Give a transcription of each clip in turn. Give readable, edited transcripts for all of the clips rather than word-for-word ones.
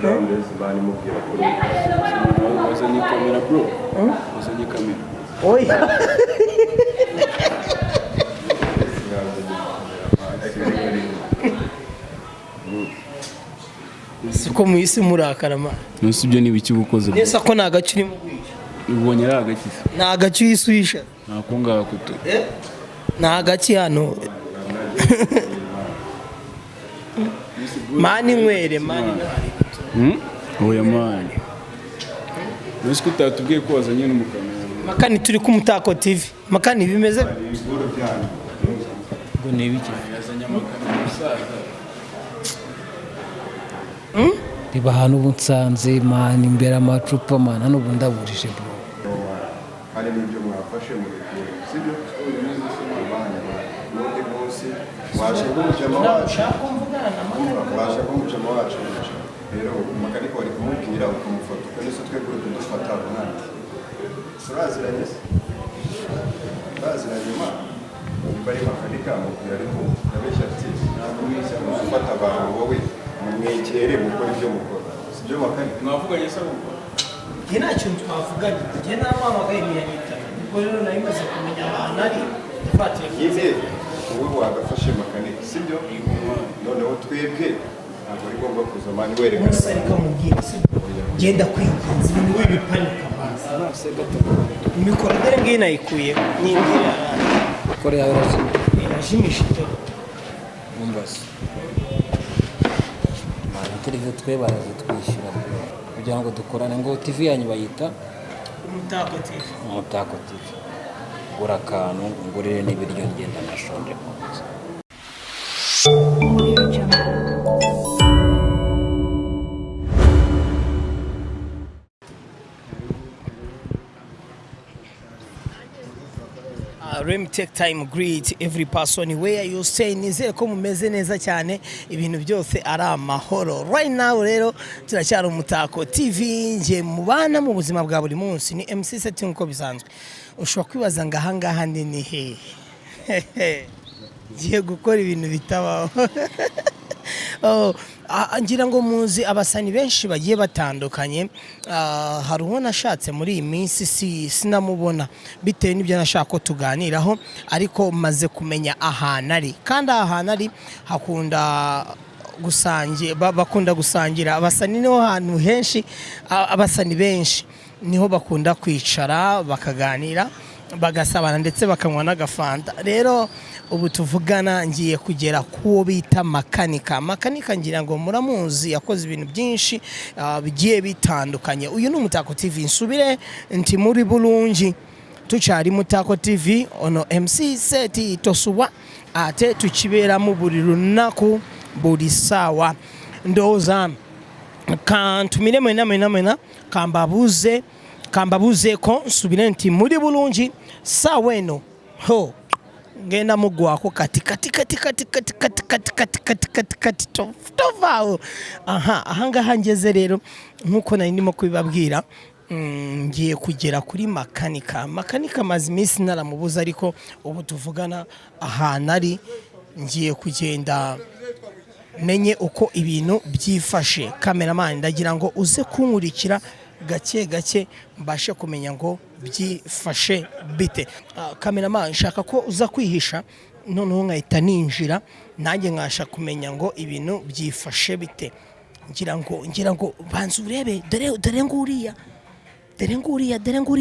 Grounders bani mubwira kuri wazanye kamera bro wazanye kamera oya siko muisi murakara ma nusibyo nibiki bukoze nesa ko nagaciri mu gwisha ubonye ari agakisa nagaci yiswisha nako ngakuto nagaci hano mani nywere mani oya mani Nusko utatubwiye ko wazanye n'umukamera Makani turi ku Mutako TV Makani bimeze ngo nebiki yazanye amakamera musaza biba hano ubunsanze man imbere amacupa man hano bundaburije bro hari n'ibyo mwafashe mu bikuru sibyo abana n'undi munsi waje kumujama wacu waje kumujama wacu rero Makanika wari kumubwira ukumufata ko nese twe kuri dufata abana suraziranye ma Bari Makanika mubwira ariko nabeshya ati nakumwisha gufata abantu wowe mwekere mukora ibyo mukora sibyo Makanika mwavuganye se ubwo Gina cyuntu twavuganye je namamagaye ntiyanyita niko rero nayimaze kumenya abantu ari fatire yize wowe wagafashe Makanika sibyo noneho twebwe ntabwo ari ngombwa kuza mani werekana umusarika mubwira sibyo genda kwigenza ibintu bibipanika basi imikoro dore ngiye nayikuye ningira kore yawe irajimishije Mombasa man interview twe barazitwishyura kugira ngo dukorane ngo TV yanyu bayita Umutako TV gura kantu ngurire n'ibiryo ngenda nashonje Let me take time greet every person where you stay nizere ko mumeze neza cyane ibintu byose ari amahoro right now rero turacyari Umutako TV nje mubana mu buzima bwa buri munsi ni MC setting uko bisanzwe ushobora kwibaza ngahangaha ni he giye gukora ibintu bitabaho ngira ngo muzi abasani benshi bagiye batandukanye hari uwo nashatse muri iyi minsi sinamubona bitewe n'ibyo nashaka ko tuganiraho ariko maze kumenya ahantu ari kandi ahantu ari bakunda gusangira abasani niho hantu henshi abasani benshi niho bakunda kwicara bakaganira bagasabana ndetse bakanywa n'agafanta rero ubu tuvugana ngiye kugera kuwo bita Makanika ngira ngo muramuzi yakoze ibintu byinshi bigiye bitandukanye uyu ni Umutako TV nsubire nti muri bulungi tucyari Umutako TV ono MC seti tosuwa ate tukibera mu buri runaku buri sawa ndoza kantumire mwena kambabuze ko nsubire nti muri bulungi saweno ho ngenda mugwako kati tovao ahangaha ngeze rero nkuko nari ndimo kubibabwira ngiye kugera kuri Makanika maze iminsi naramubuza ariko ubu tuvugana ahantu ari ngiye kugenda menye uko ibintu byifashe cameraman ndagira ngo uze kunkurikira gake mbashe kumenya ngo byifashe bite cameraman nshaka ko uza kwihisha noneho nkahita ninjira nanjye nkasha kumenya ngo ibintu byifashe bite ngira ngo banza urebe dore nguriya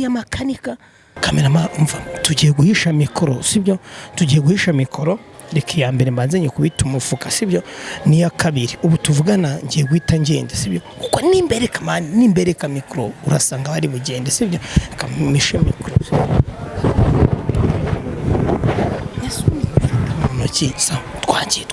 Makanika cameraman umva tugiye guhisha mikoro sibyo tugiye guhisha mikoro reka ya mbere mbanze nyikubita umufuka sibyo niya kabiri ubu tuvugana ngiye guhita ngenda sibyo kuko nimbere ka mikro urasanga bari bugende sibyo kamishe mikro yesu noki sa twagiye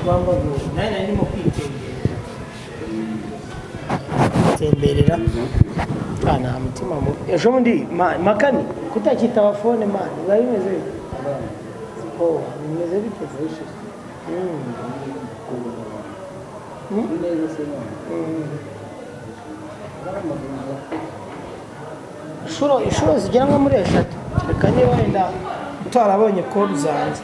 twambaga nari ndimo kwitemberera nta mutima mubi ejo bundi makani kutakitaba fone mani biba bimeze bite bimeze bite inshuro zigera nko muri 3 reka niba wenda utarabonye ko zanze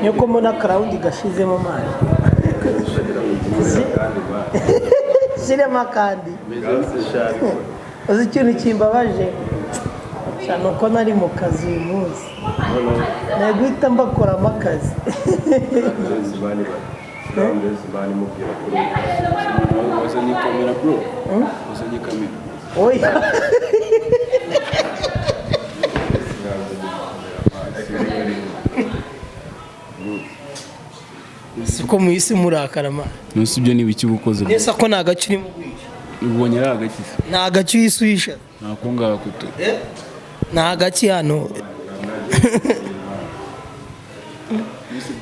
nuko mbona karawundi gashizemo mani shiremo kandi uzi ikintu kimbabaje cyane uko nari mu kazi uyu munsi nari guhita mbakoramo akazi wazanye kamera bro wazanye kamera oya siko muhisi murakara ma nusi ibyo nibiki gukoze nesa ko nagacu uri mu gwisha ubonye ari agaki nagacu yiswisha nakunga kuto nagaci hano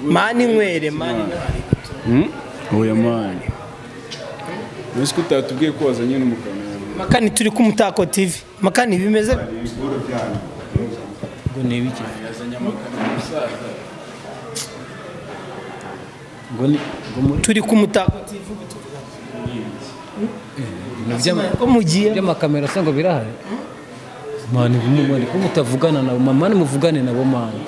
mani nywere mani oya mani nusi kutatubwiye ko wazanye n'umukamera makani turi ku Mutako TV makani bimeze ngo nebiki yazanye amakamera musaza turi ku Mutako TV ko mugiye by'amakamera se ngo birahari mani bimwe ko mutavugana nabo mama muvugane nabo mani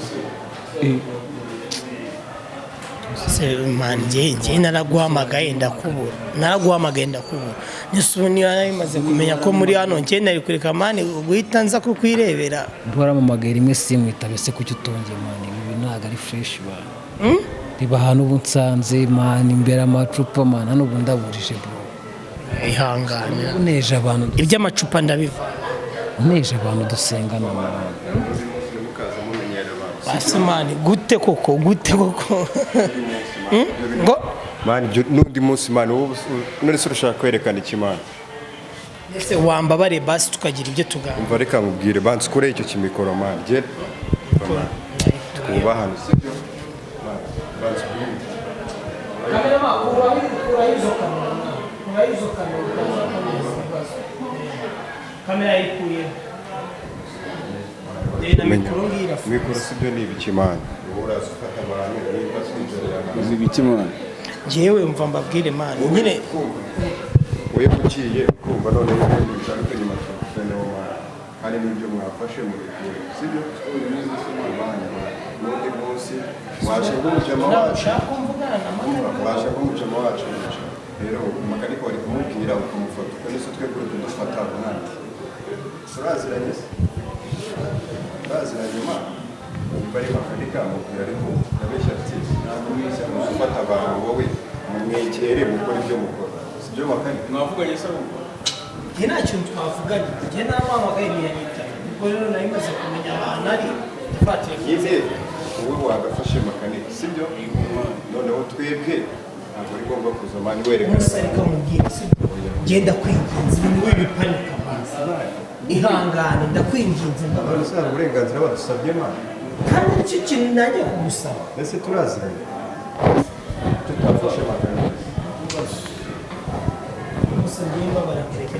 man je naraguhamagaye ndakubura nisubuni yarayimaze kumenya ko muri hano nje nari kureka mani guhita nza kukwirebera ntwaramamagaye rimwe simwitabe se kucyo utongeye mani ibi ntago ari fresh ba riba ahantu ubu nsanze mani imbere amacupa mani hano ubu ndaburije bro ihangane uneje abantu iby'amacupa ndabiva uneje abantu dusengana basimani gute koko ngo mani n'undi munsi mani none se urashaka kwerekana iki mani ese wambabare basi tukagira ibyo tugana umva reka nkubwire bansi kure icyo kimikoro mani je twubahana sibyo bansi kamera makuru kamera ikuye mikoro sibyo ni ibiki mani uraza ufata abantu niba sinjoro ibiki mani jewe mva mbabwire mani nyine uye kukiye kumva none ibintu bishaka kuguma cyane wo mani hari n'ibyo mwafashe muri kure sibyo n'undi munsi waje kumujama wacu waje kumujama wacu rero Makanika wari kumubwira ukamufata kandi se twebwe dufata mwana turaziranye mwana bari Makanika amubwira ariko yabeshya ati ntabwo mwiza gufata abantu wowe mumwegere mukora ibyo mukora sibyo Makanika mwavuganye se njye nta kintu twavuganye njye namuhamagaye ntiyanyita ubwo rero nari maze kumenya abantu ari yafatire nyine wowe wagafashe Makanika sibyo noneho twebwe ntabwo ari ngombwa kuza mani werekana gusa reka mubwire sibyo genda kwinginza ibintu w'ibipanika basi ihangane ndakwinginze none se hari uburenganzira badusabye mani kandi nicyo kintu nanjye kugusaba ese turaziranye tutafashe Makanika gusa nimba barakureke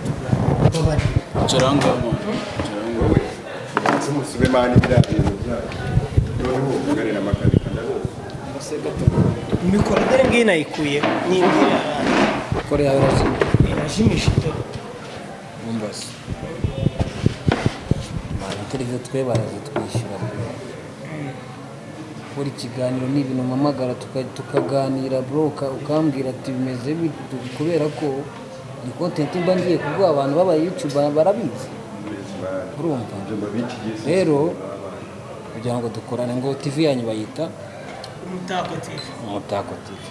tuganire charanga wowe musibe mani bya bintu byayo noneho ugane na Makanika ndaruzi mikoro dore ngiyi nayikuye n'ingira kore yawe irajimishije Mombasa mani televiziyo twe barazitwishyura kuri ikiganiro ni ibintu mpamagara tukaganira bro ukambwira ati bimeze kubera ko ni content mba ngiye kuguha abantu baba YouTube barabizi urumva rero kugira ngo dukorane ngo TV yanyu bayita Mutako TV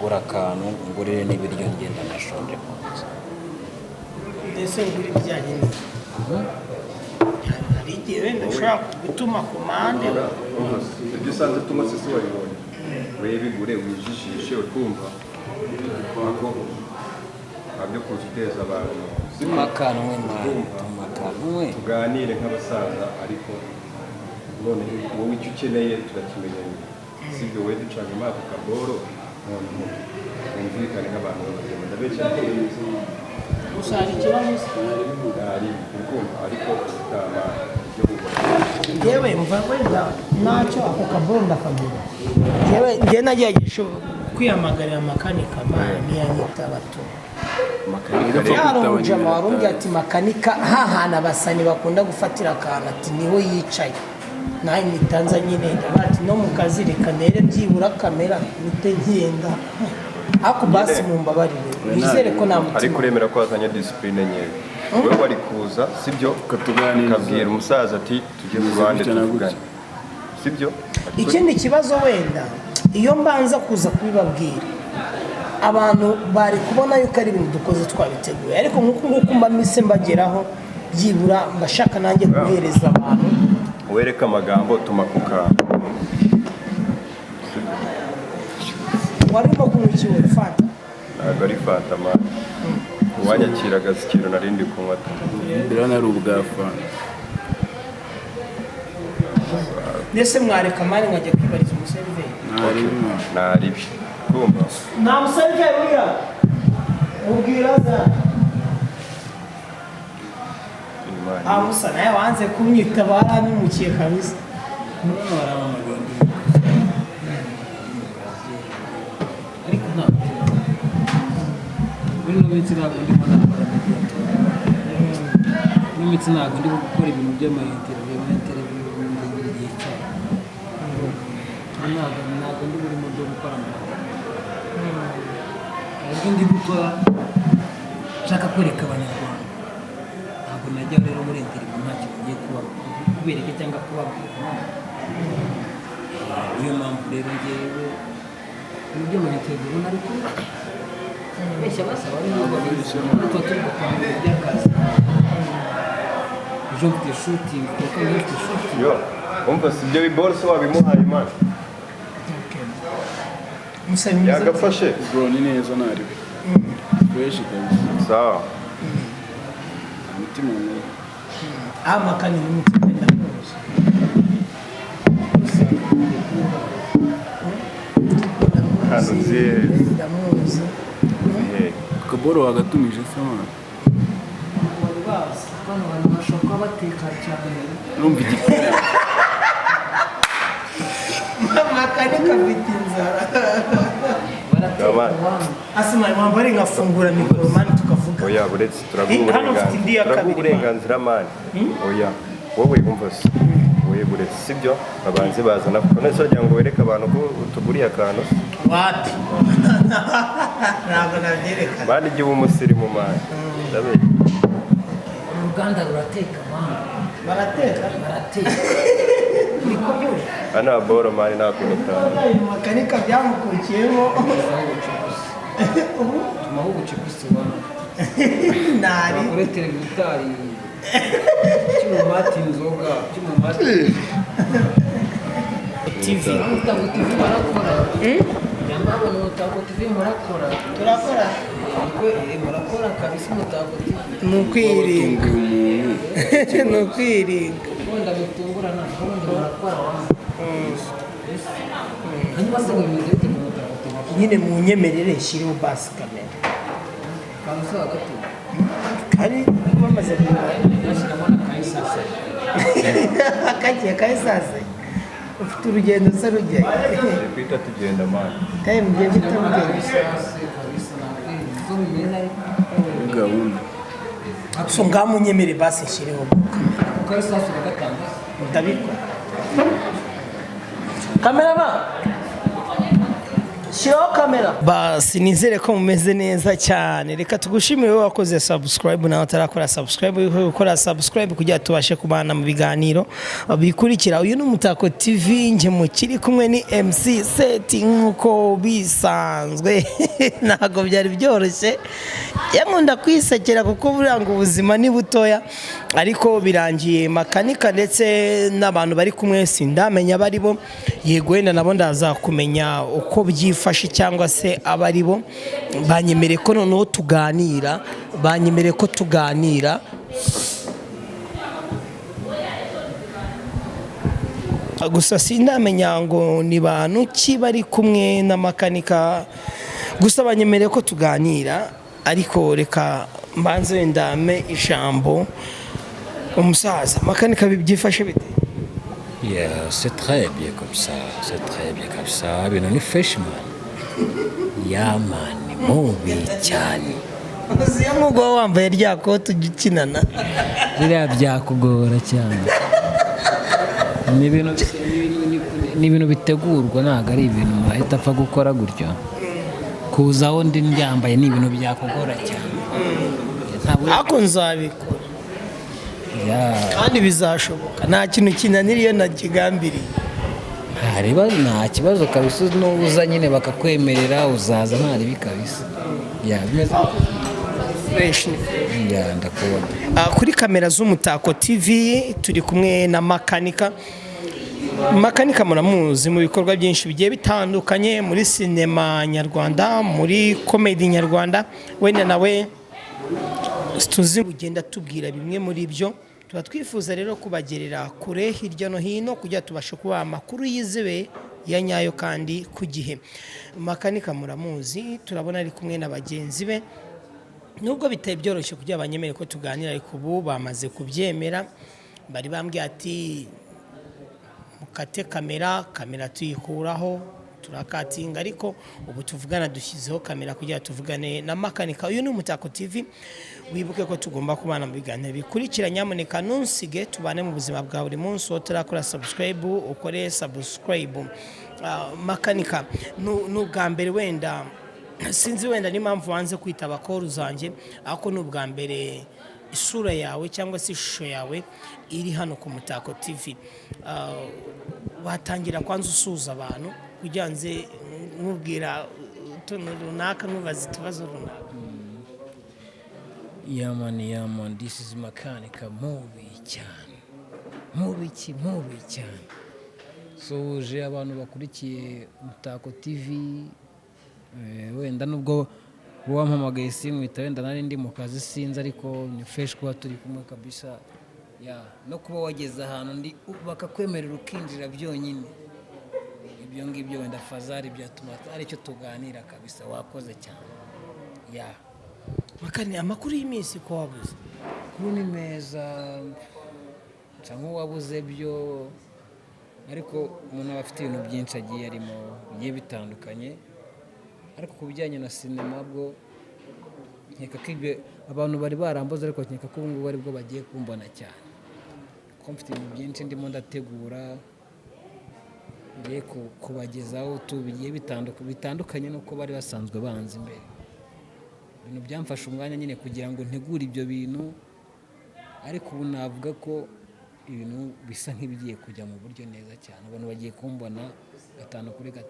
gura akantu ngurire n'ibiryo ngenda nashonje kwanza ndetse nguri bijyanye hari igihe wenda ushobora gutuma komande ibyo usanze utuma sisi wayibonye webigure wijijishe ukumva ko ntabyo kuza uteza abantu akantu mwe mwana tuganire nk'abasaza ariko none wowe icyo ukeneye turakimenyanye sibyo wowe ducanga amazi kaboro none wumvikane nk'abantu b'abagenda ndabeshya gusa hari ikibazo ari urukundo ariko utama byo gukora yewe mva wenda ntacyo ako kaboro ndakagura yewe njye nagerageje kwihamagarira Makanika ntiyanyita bato hari umujama warumbye ati Makanika hahana abasani bakunda gufatira akantu ati niho yicaye nawe mitanza nyine bati no mu kazi reka nere byibura kamera mite ngenda ako basi mumbabarire nizere ko nta mutima ariko uremera ko wazanye discipline nyewe wowe wari kuza sibyo ukabwira umusaza ati tujye ku ruhande tuvugane sibyo ikindi kibazo wenda iyo mbanza kuza kubibabwira abantu bari kubona yuko ari ibintu dukoze twabiteguye ariko nk'uko mba mise mbageraho byibura mbashaka nanjye guhereza abantu wereka amagambo tuma ku kantu warimo kunywa ikiwe fanta ntabwo ari fanta mani uwanyakiraga zikiro narindi kunywa mbere ari ubwa fanta nese mwareka mani nkajya kwibariza umuseriveri naribi kumva nta museriveri uriya mubwira za musa nawe wanze kumwitaba waranimukiye kabisa ariko ntabwo muri ino minsi ntabwo ndimo nakora ino minsi ntabwo ndi gukora ibintu by'amayinteriviyu buri gihe cyane ntabwo ndi burimo byo gukora ahubwo ndi gukora nshaka kwereka Abanyarwanda ntabwo najya rero muri interiviyu ntacyo ngiye kubereka cyangwa kubabwira niyo mpamvu rero ngewe ibyo mu interiviyu nari kumva beshya basaba ari nubwo tuba turi gukora iby'akazi ejo mfite shooting kuko mfite shooting yo umva si ibyo biborse wabimuhaye mani yagafashe bro ni neza nari fresh kabisa sawa umutima ni Makani ni umutima ndamuzi hano ndamuzi kaboro wagatumije sama bano bantu bashobora bateka cyane urumva igikora Makanika afite inzara Abana. asima mwambare ngafungura mikoro mani tukavuga oya buretse turaguha uburenganzira mani oya wowe umva se wowe buretse sibyo babanze bazana kuko nese wagira ngo wereke abantu ko utuguriye akantu wapi ntabwo nabyerekana mani igihe umusirimu mani ndabeye uruganda rurateka mama barateka uri kubyura hano aboro mani nta kuntu utanga Makanika byamukurikiyemo tumaho ubucipisi wana nari kuri telegitari cy'umumati inzoga cy'umumati TV Mutako TV barakora yambabo Mutako TV murakora turakora murakora kabisa Mutako TV nukwiringa nukwiringa wenda bitungurana ubundi murakora wana hanyuma se bimeze bite mu Mutako TV nyine mu nyemerere shiriho basi kamera kamusa hagati kari bamaze kumara nashyiramo na kayisasa akagiye kayisase ufite urugendo se rujyayo twita tugenda mani kaye mugiye bitamugenda kabisa zo bimeze ariko gahunda so ngamunyemere basi shiriho kayisasa bagatanga ndabikora kamera shiraho kamera basi nizere ko mumeze neza cyane reka tugushimire wowe wakoze subscribe nawe utarakora subscribe gukora subscribe kugira tubashe kubana mu biganiro bikurikira uyu ni Umutako TV nje mukiri kumwe ni MC Set nkuko bisanzwe ntago byari byoroshye yankunda kwisekera kuko buranga ubuzima ni butoya ariko birangiye Makanika ndetse n'abantu bari kumwe sindamenya bari bo yego wenda nabo ndaza kumenya uko byifashe cyangwa se abari bo banyemere ko noneho tuganira banyemere ko tuganira gusa sindamenya ngo ni bantu ki bari kumwe na Makanika, gusa banyemereye ko tuganira, ariko reka mbanze ndame ijambo umusaza. Makanika byifashe bite? Yeah, c'est très bien comme ça, c'est très bien comme ça. Ibintu ni fresh man. Ya man, mubi cyane. Uzi yamugo wambaye rya kote ugikinana. Biriya byakugora cyane. Ni ibintu bitegurwa, ntabwo ari ibintu mwahita apfa gukora gutyo. Kuzaho ndi ndyambaye ni ibintu byakugora cyane. Ako nzabikora. Kandi bizashoboka, nta kintu kinaniriye na kigambiriye. Hareba nta kibazo kabisa, n'uza nyine bakakwemerera uzaza nta ribi kabisa. Bimeze fresh. Ndakubona. Kuri kamera z'Umutako TV turi kumwe na Makanika. Makanika muramuzi mu bikorwa byinshi bigiye bitandukanye, muri sinema nyarwanda, muri comedy nyarwanda. Wenda nawe tuzi ugenda tubwira bimwe muri byo. Tuba twifuza rero kubagerera kure hirya no hino kugira tubashe kuba amakuru yizewe ya nyayo kandi ku gihe. Makanika muramuzi, turabona ari kumwe na bagenzi be, nubwo biteye byoroshye kugira abanyemere ko tuganira, ariko ubu bamaze kubyemera. Bari bambwiye ati mukate kamera tuyikuraho turakatinga, ariko ubu tuvugana dushyizeho kamera kugira tuvugane na Makanika. Uyu ni Umutako TV, wibuke ko tugomba kubana mu biganiro bikurikira. Nyamuneka ntusige, tubane mu buzima bwa buri munsi. Utarakora subscribe ukore subscribe. Makanika n'ubwa mbere, wenda sinzi wenda n'impamvu wanze kwitaba call zanjye, ariko n'ubwa mbere isura yawe cyangwa se ishusho yawe iri hano ku Mutako TV. Watangira kwanza usuza abantu kugira nze nkubwira utuntu runaka, nubaza ikibazo runaka. Yaman, this is Makanika, mubi cyane. Mubi cyane. Soje abantu bakurikiye Mutako TV, wenda nubwo wampamagaye simwita, wenda nari ndi mu kazi sinzi, ariko ni fresh kuba turi kumwe kabisa. No kuba wageze ahantu ndi bakakwemerera ukinjira byonyine, ibyo ngibyo wenda fazari byatuma ari cyo tuganira kabisa. Wakoze cyane. Makani, amakuru y'iminsi ko wabuze? Kuri ni meza cyangwa wabuze byo, ariko umuntu aba afite ibintu byinshi agiye arimo bigiye bitandukanye. Ariko ku bijyanye na sinema bwo nkeka ko abantu bari barambuze, ariko nkeka ko ubu ngubu ari bwo bagiye kumbona cyane, ko mfite ibintu byinshi ndimo ndategura ngiye kubagezaho bigiye bitandukanye n'uko bari basanzwe banze imbere. Ibintu byamfashe umwanya nyine kugira ngo ntegure ibyo bintu, ariko ubu navuga ko ibintu bisa nk'ibigiye kujya mu buryo neza cyane. Abantu bagiye kumbona 5 kuri 5.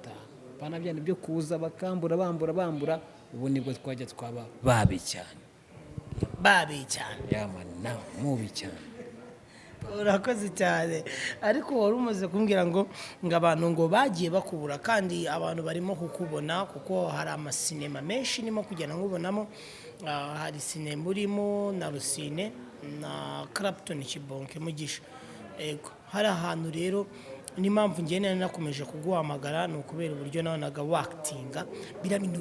Pana byane byo kuza bakambura bambura, ubu nibwo twajya twaba babi cyane. Yaman, mubi cyane. Urakoze cyane, ariko wari umaze kumbwira ngo abantu ngo bagiye bakubura, kandi abantu barimo kukubona kuko hari amasinema menshi nimo kugenda nkubonamo. Hari sinema urimo na Rusine na Clapton Kibonke Mugisha. Hari ahantu rero n'impamvu ngene nakomeje kuguhamagara ni ukubera uburyo nabonaga wakitinga bira bintu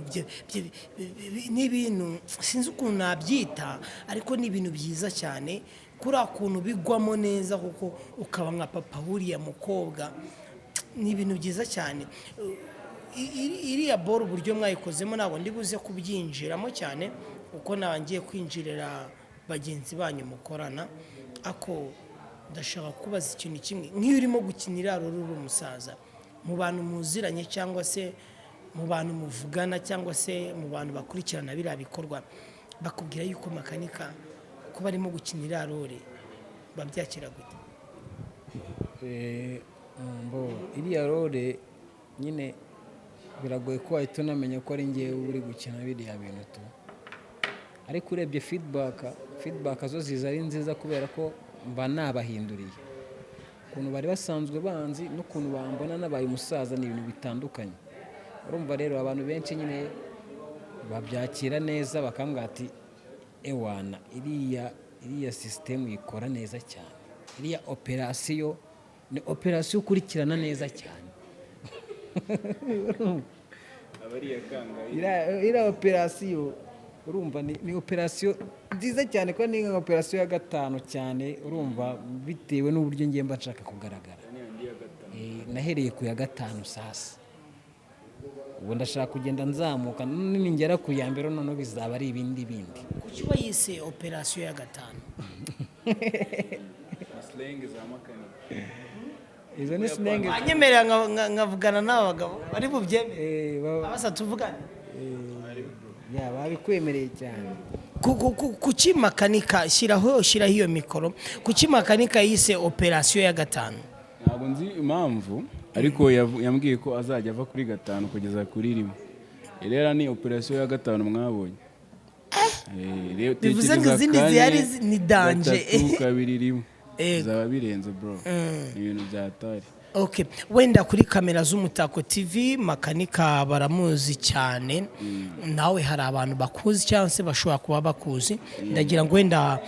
n'ibintu sinzi ukuntu nabyita, ariko ni ibintu byiza cyane kuri akuntu bigwamo neza, kuko ukaba nka papa buriya mukobwa. Ni ibintu byiza cyane. Iriya boro uburyo mwayikozemo ntabwo ndi buze kubyinjiramo cyane, uko nabangiye kwinjirira bagenzi banyu mukorana. Ako ndashaka kubaza ikintu kimwe, nk'iyo urimo gukinira ruru umusaza, mu bantu muziranye cyangwa se mu bantu muvugana cyangwa se mu bantu bakurikirana biriya bikorwa, bakubwira yuko Makanika ko barimo gukinira rore, babyakira gute? Iriya rore nyine biragoye ko wahita unamenya ko ari ngewe uri gukina biriya bintu tu, ariko urebye feedback zo ziza ari nziza, kubera ko mba nabahinduriye ukuntu bari basanzwe banzi n'ukuntu bambona nabaye umusaza. Ni ibintu bitandukanye. Urumva rero abantu benshi nyine babyakira neza, bakambwira ati ewana iriya system ikora neza cyane, iriya operation ni operasiyo ukurikirana neza cyane. iriya operasiyo urumva ni operasiyo nziza cyane ko ni operasiyo ya gatanu cyane urumva bitewe n'uburyo ngiye mba nshaka kugaragara. Nahereye ku ya gatanu sasa ubu ndashaka kugenda nzamuka ningera ku ya mbere noneho bizaba ari ibindi bindi. Kuki bayise operasiyo ya gatanu? Izo ni slang banyemerera nkavugana n'abagabo bari bubyemere abasa tuvugane babikwemereye cyane. Kuki Makanika shyiraho iyo mikoro, kuki Makanika yise operasiyo ya gatanu? Ntabwo nzi impamvu ariko yambwiye ko azajya ava kuri gatanu kugeza kuri rimwe. Rero ni operasiyo ya gatanu mwabonye. Bivuze ngo izindi zihari ni danje. 3 2 1 zaba birenze bro. Ni ibintu byatari. Okay, wenda kuri kamera z'Umutako TV Makanika baramuzi cyane. Nawe hari abantu bakuzi cyangwa se bashobora kuba bakuzi. Ndagira ngo wenda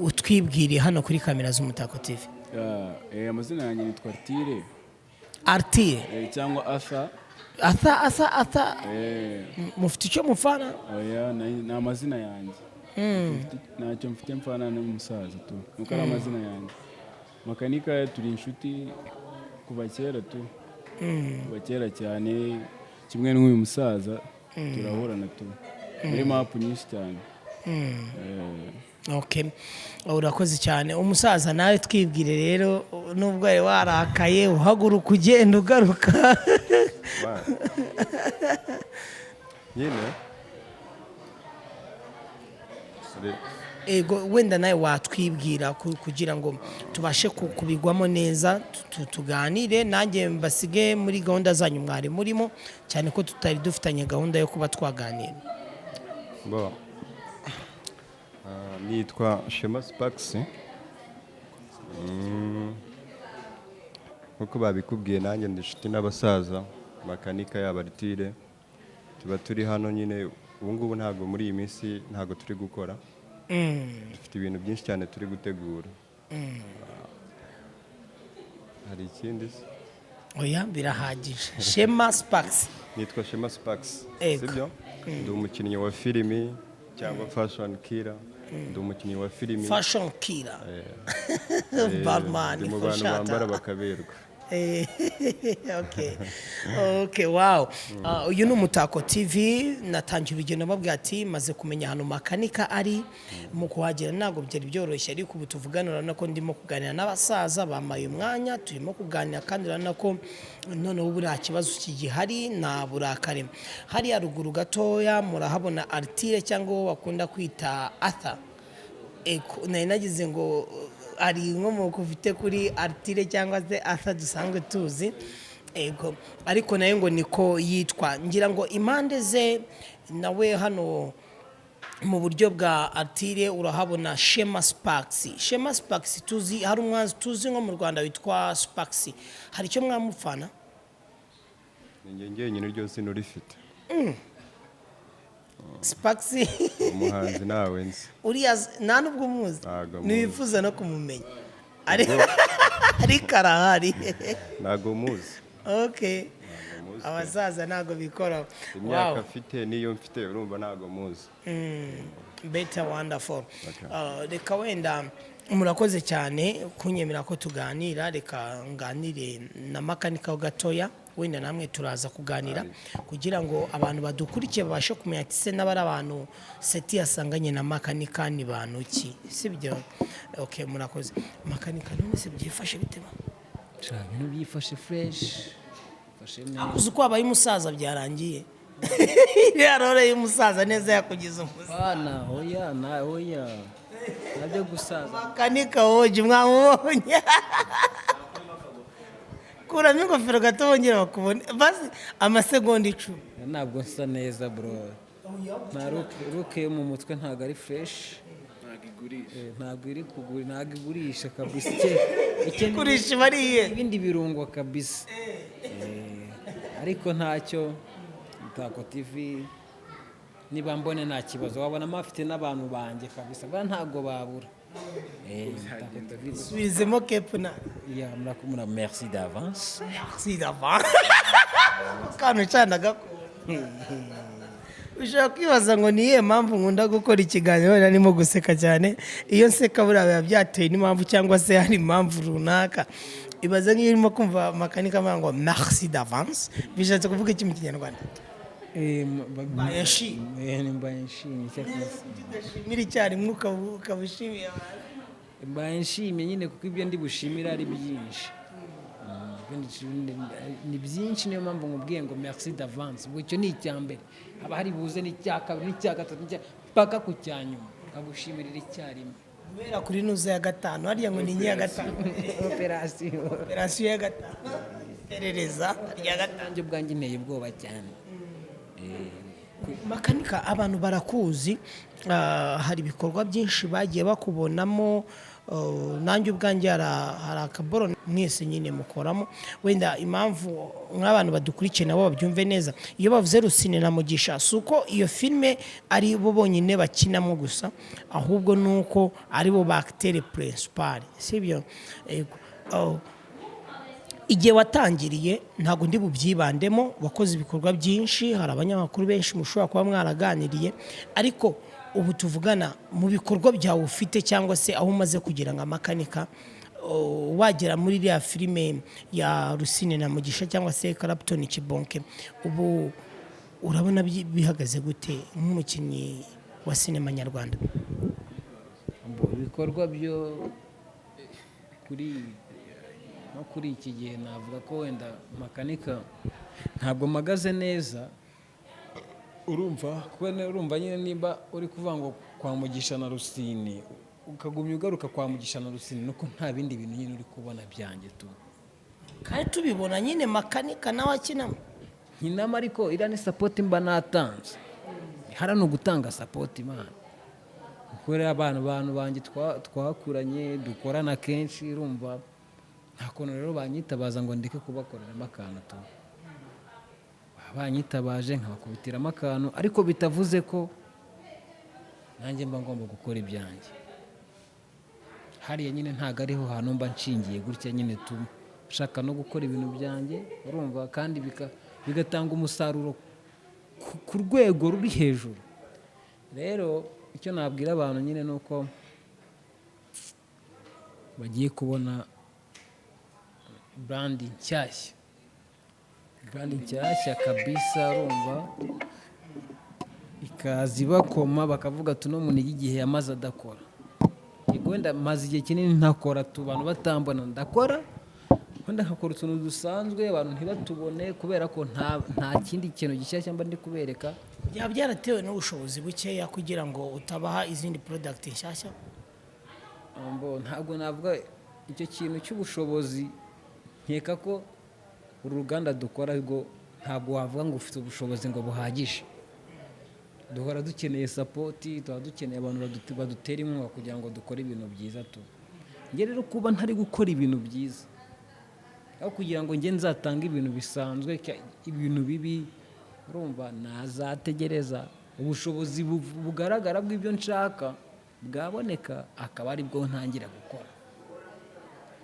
utwibwire hano kuri kamera z'Umutako TV. Amazina yanjye nitwa Artire cyangwa Asa mufite icyo mufana? Oya ni amazina yanjye. Ntacyo mfite mfana n'umusaza tu. Nuko ari amazina yanjye. Makanika turi inshuti kuva kera tu. Kuva kera cyane kimwe n'uyu musaza turahorana tu. Muri map nyinshi cyane. Okay, urakoze cyane umusaza. Nawe twibwire rero nubwo ari warakaye uhaguruka ugenda ugaruka. Wenda nawe watwibwira kugira ngo tubashe kubigwamo neza tuganire, nanjye mbasige muri gahunda zanyu mwari murimo cyane ko tutari dufitanye gahunda yo kuba twaganira. Nitwa Shema Sparks. Nkuko babikubwiye nanjye ndi inshuti n'abasaza Makanika y'abaritire. Tuba turi hano nyine ubu ngubu ntabwo muri iyi minsi ntabwo turi gukora. Dufite ibintu byinshi cyane turi gutegura. Hari ikindi se? Oya birahagije. Shema Sparks. Nitwa Shema Sparks. Sibyo? Ndi umukinnyi wa filimi cyangwa fashion killer. Ndi umukinnyi wa filimi. Fashion killer. Barman. Ndi mu bantu bambara bakaberwa. Okay, wow. Uyu ni Umutako TV. Natangira urugendo babwira ati maze kumenya hano Makanika ari mu kuhagera ntabwo byari byoroshye, ariko ubu tuvuganira nako ndimo kuganira n'abasaza bamaye umwanya turimo kuganira, kandi urana ko none ubu nta kibazo kigihari na burakare. Hari haruguru gatoya murahabona Artire cyangwa bakunda kwita Arthur. Nari nagize ngo ari inkomoko ufite kuri Artire cyangwa se Asa dusanzwe tuzi. Ariko nayo ngo niko yitwa. Ngira ngo impande ze nawe hano mu buryo bwa Artire urahabona Shema Sparks. Shema Sparks tuzi hari umwanzi tuzi nko mu Rwanda witwa Sparks. Hari icyo mwamufana? Njye nyine ryose nurifite. Sparks umuhanzi nawe nzi. Uriya nta nubwo umuzi. Nifuza no kumumenya. Ariko arahari. Ntago muzi. Okay. Abasaza ntago bikora. Imyaka afite niyo mfite urumva ntago muzi. Better wonderful. Reka wenda murakoze cyane kunyemera ko tuganira. Reka nganire na Makanika gatoya, wenda namwe turaza kuganira kugira ngo abantu badukurikiye babashe kumenya ati se n'abari abantu seti yasanganye na Makanika ni bantu ki, sibyo? Okay, murakoze. Makanika none se byifashe bitema? Ibintu byifashe fresh. Akuze uko abaye umusaza byarangiye. Yaroreye umusaza neza yakugize umusaza. Oya. Nabyo gusaza. Makanika hoje mwamubonye. Kuramo ingofero gato bongera bakubone. Basi amasegonda 10. Ntabwo nsa neza bro. Na ruke mu mutwe ntago ari fresh. Ntago iri kugura, ntago igurisha kabisa. Igurisha bariye. Ibindi birungo kabisa. Ariko ntacyo Umutako TV niba mbone nta kibazo wabona mafite n'abantu banjye kabisa. Ba ntago babura. subizemo kepuna ya murakumura merci d'avance merci d'avance kantu cyanaga ushaka kwibaza ngo niye mpamvu nkunda gukora ikiganiro wenda nimo guseka cyane iyo nseka buriya biba byateye n'impamvu cyangwa se hari impamvu runaka ibaza nk'iyo urimo kumva Makanika avuga ngo merci d'avance bishatse kuvuga iki mu kinyarwanda mbaye nshimye udashimira icyarimwe ukaba ushimiye abantu mbaye nshimye nyine kuko ibyo ndi bushimira ari byinshi ni byinshi niyo mpamvu nkubwiye ngo merci d'avance ubwo icyo ni icyambere haba hari buze n'icya kabiri n'icya gatatu paka ku cyanyuma nkagushyimirira icyarimwe kubera kuri nuza ya gatanu hariya ngo ni inyi ya gatanu operasiyo ya gatanu iperereza rya gatanu ubwanjye nteye ubwoba cyane. Makanika abantu barakuzi hari ibikorwa byinshi bagiye bakubonamo nanjye ubwanjye hari akaboro mwese nyine mukoramo wenda impamvu nk'abantu badukurikiye nabo babyumve neza iyo bavuze Rusine na Mugisha suko iyo filme ari bo bonyine bakinamo gusa ahubwo nuko ari bo acteur principal sibyo igihe watangiriye ntago ndi bubyibandemo wakoze ibikorwa byinshi hari abanyamakuru benshi mushobora kuba mwaraganiriye ariko ubu tuvugana mu bikorwa byawe ufite cyangwa se aho umaze kugira ngo Makanika wagera muri iriya filime ya Rusine na Mugisha cyangwa se Clapton Kibonke ubu urabona bihagaze gute nk'umukinnyi wa sinema nyarwanda? Ibikorwa byo kuri iki gihe navuga ko wenda Makanika ntabwo mpagaze neza urumva nyine niba uri kuvuga ngo kwa Mugisha na Rusine ukagumya ugaruka kwa Mugisha na Rusine nuko nta bindi bintu nyine uri kubona byanjye tu kandi tubibona nyine Makanika nawe akinamo nkinama ariko iriya ni support mba natanze harano gutanga support imana ukorera abantu banjye twakuranye dukorana kenshi urumva nta kuntu rero banyitabaza ngo ndeke kubakoreramo akantu tu banyitabaje nkabakubitiramo akantu ariko bitavuze ko nanjye mba ngomba gukora ibyanjye hariya nyine ntago ariho hantu mba nshingiye gutya nyine shaka no gukora ibintu byanjye urumva kandi bigatanga umusaruro ku rwego ruri hejuru. Rero icyo nabwira abantu nyine nuko bagiye kubona brand nshyashya kabisa urumva ikazi bakoma bakavuga tuno munigi igihe yamaze adakora wenda maze igihe kinini ntakora abantu batambona ndakora wenda nkakora utuntu dusanzwe abantu ntibatubone kubera ko nta kindi kintu gishyashya mba ndi kubereka byaba byaratewe n'ubushobozi bukeya kugira ngo utabaha izindi product nshyashya. Ntabwo navuga icyo kintu cy'ubushobozi nkeka ko uru ruganda dukora rwo ntabwo wavuga ngo ufite ubushobozi ngo buhagije duhora dukeneye support tuba dukeneye abantu badutera inkunga kugira ngo dukore ibintu byiza tu nge rero kuba ntari gukora ibintu byiza aho kugira ngo nge nzatanga ibintu bisanzwe ibintu bibi urumva nazategereza ubushobozi bugaragara bw'ibyo nshaka bwaboneka akaba ari bwo ntangira gukora.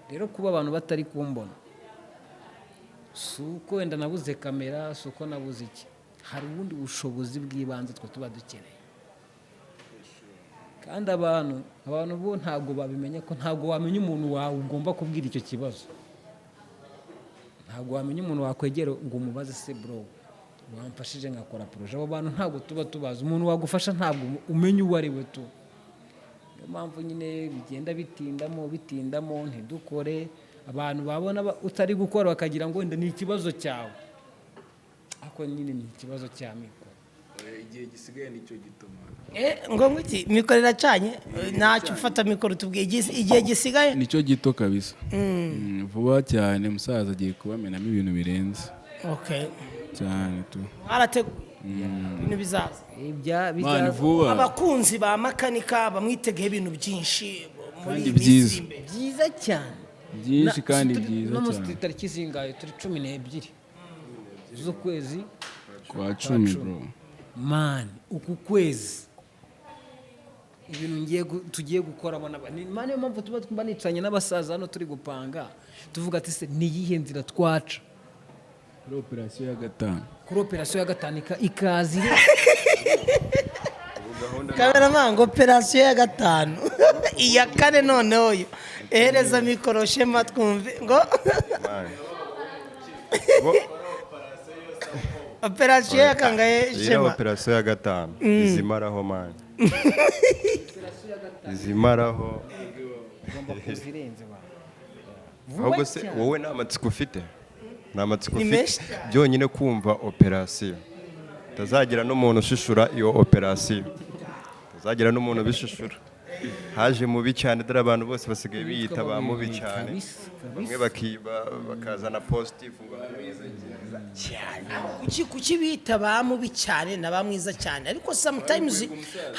Rero kuba abantu batari kumbona suko wenda nabuze kamera suko nabuze iki hari ubundi bushobozi bw'ibanze twe tuba dukeneye kandi abantu bo ntabwo babimenya ko ntabwo wamenya umuntu wawe ugomba kubwira icyo kibazo ntabwo wamenya umuntu wakwegera ngo umubaze se bro wamfashije ngakora projet abo bantu ntabwo tuba tubaza umuntu wagufasha ntabwo umenya uwo ari we tu niyo mpamvu nyine bigenda bitindamo ntidukore abantu babona utari gukora bakagira ngo wenda ni ikibazo cyawe ako nyine ni ikibazo cya mikoro igihe gisigaye nicyo gituma ngo iki mikoro iracanye ntacyo ufata mikoro tubwiye igihe gisigaye nicyo gito kabisa vuba cyane musaza agiye kubamenamo ibintu birenze cyane tu mwarateguye ibintu bizaza abakunzi ba Makanika bamwitegeho ibintu byinshi muri byiza byiza cyane byinshi kandi byiza no cyane mu tariki zingaye turi 12 z'ukwezi kwa 10 bro man uku kwezi ibintu tugiye gukoramo niyo mpamvu tuba twumva nicanye n'abasaza hano turi gupanga tuvuga ati se ni iyihe nzira twaca kuri operasiyo ya gatanu ikazi kameramani ngo operasiyo ya gatanu iya kane noneho yo ehereza mikoro shema twumve ngo operasiyo ya kangahe Iriya shema operasiyo ya gatanu izimaraho mani izimaraho ahubwo se wowe nta matsiko ufite byonyine kumva operasiyo utazagira n'umuntu ushishura iyo operasiyo utazagira n'umuntu ubishishura haje mubi cyane dore abantu bose basigaye biyita ba mubi cyane bamwe bakazana positive ngo kuki bita ba mubi cyane na ba mwiza cyane ariko sometimes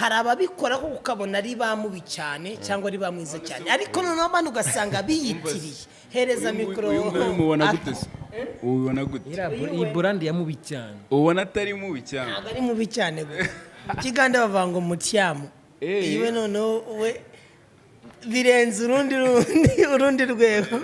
hari ababikora ko ukabona ari ba mubi cyane cyangwa ari ba mwiza cyane ariko noneho abantu ugasanga biyitiriye hereza mikoro ubona gute se ubona gute iyi brand ya mubi cyane ubona atari mubi cyane ntabwo ari mubi cyane kigande bavanga umutyamu iwe noneho we birenze urundi rwego